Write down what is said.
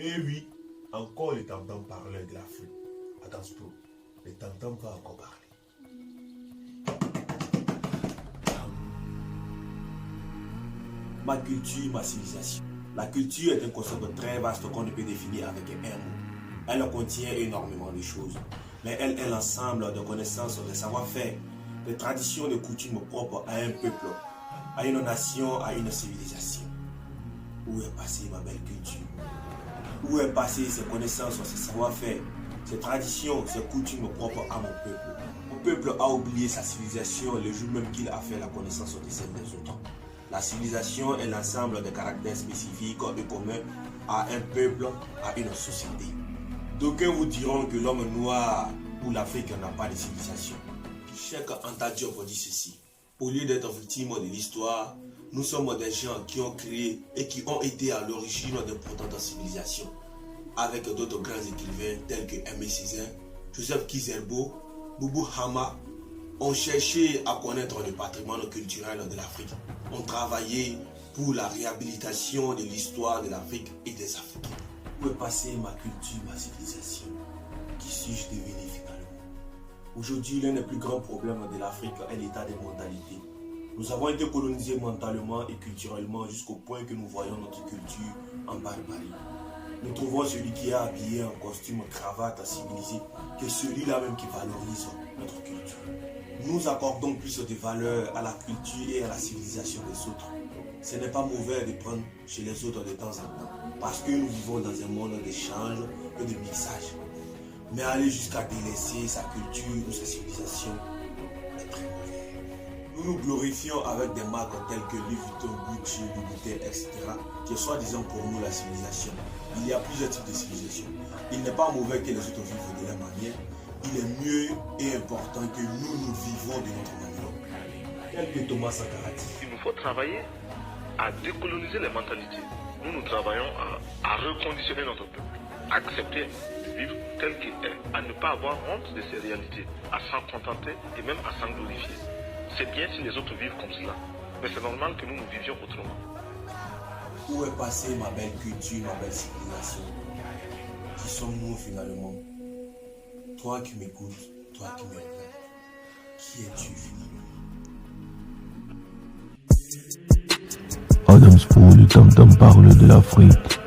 Et oui, encore les tam-tams parlaient de l'Afrique. Attention, les tam-tams vont encore parler. Ma culture, ma civilisation. La culture est un concept très vaste qu'on ne peut définir avec un mot. Elle contient énormément de choses, mais elle est l'ensemble de connaissances, de savoir-faire, de traditions, de coutumes propres à un peuple, à une nation, à une civilisation. Où est passée ma belle culture? Où est passée ces connaissances, ces savoir-faire, ces traditions, ces coutumes propres à mon peuple? Mon peuple a oublié sa civilisation le jour même qu'il a fait la connaissance de celle des autres. La civilisation est l'ensemble de caractères spécifiques et communs à un peuple, à une société. D'aucuns vous diront que l'homme noir ou l'Afrique n'a pas de civilisation. Cheikh Anta Diop dit ceci. Au lieu d'être victimes de l'histoire, nous sommes des gens qui ont créé et qui ont été à l'origine d'importantes civilisations. Avec d'autres grands écrivains tels que Aimé Césaire, Joseph Kizerbo, Boubou Hama, ont cherché à connaître le patrimoine culturel de l'Afrique. Ont travaillé pour la réhabilitation de l'histoire de l'Afrique et des Africains. Où est passée ma culture, ma civilisation? Qui suis-je devenu finalement? Aujourd'hui, l'un des plus grands problèmes de l'Afrique est l'état des mentalités. Nous avons été colonisés mentalement et culturellement jusqu'au point que nous voyons notre culture en barbarie. Nous trouvons celui qui est habillé en costume, cravate, civilisé, que celui-là même qui valorise notre culture. Nous accordons plus de valeur à la culture et à la civilisation des autres. Ce n'est pas mauvais de prendre chez les autres de temps en temps, parce que nous vivons dans un monde d'échange et de mixage. Mais aller jusqu'à délaisser sa culture ou sa civilisation est très mauvais. Nous nous glorifions avec des marques telles que Louis Vuitton, Gucci, Louboutin, etc. qui est soi-disant pour nous la civilisation. Il y a plusieurs types de civilisation. Il n'est pas mauvais que les autres vivent de leur manière. Il est mieux et important que nous vivons de notre manière. Tel que Thomas Sankara dit. Il nous faut travailler à décoloniser les mentalités. Nous travaillons à reconditionner notre peuple, à accepter de vivre tel qu'il est, à ne pas avoir honte de ses réalités, à s'en contenter et même à s'en glorifier. C'est bien si les autres vivent comme cela, mais c'est normal que nous vivions autrement. Où est passée ma belle culture, ma belle civilisation? Qui sommes-nous finalement? Toi qui m'écoutes, toi qui me regardes, qui es-tu finalement? Adams Paul, le tam-tam parle de l'Afrique.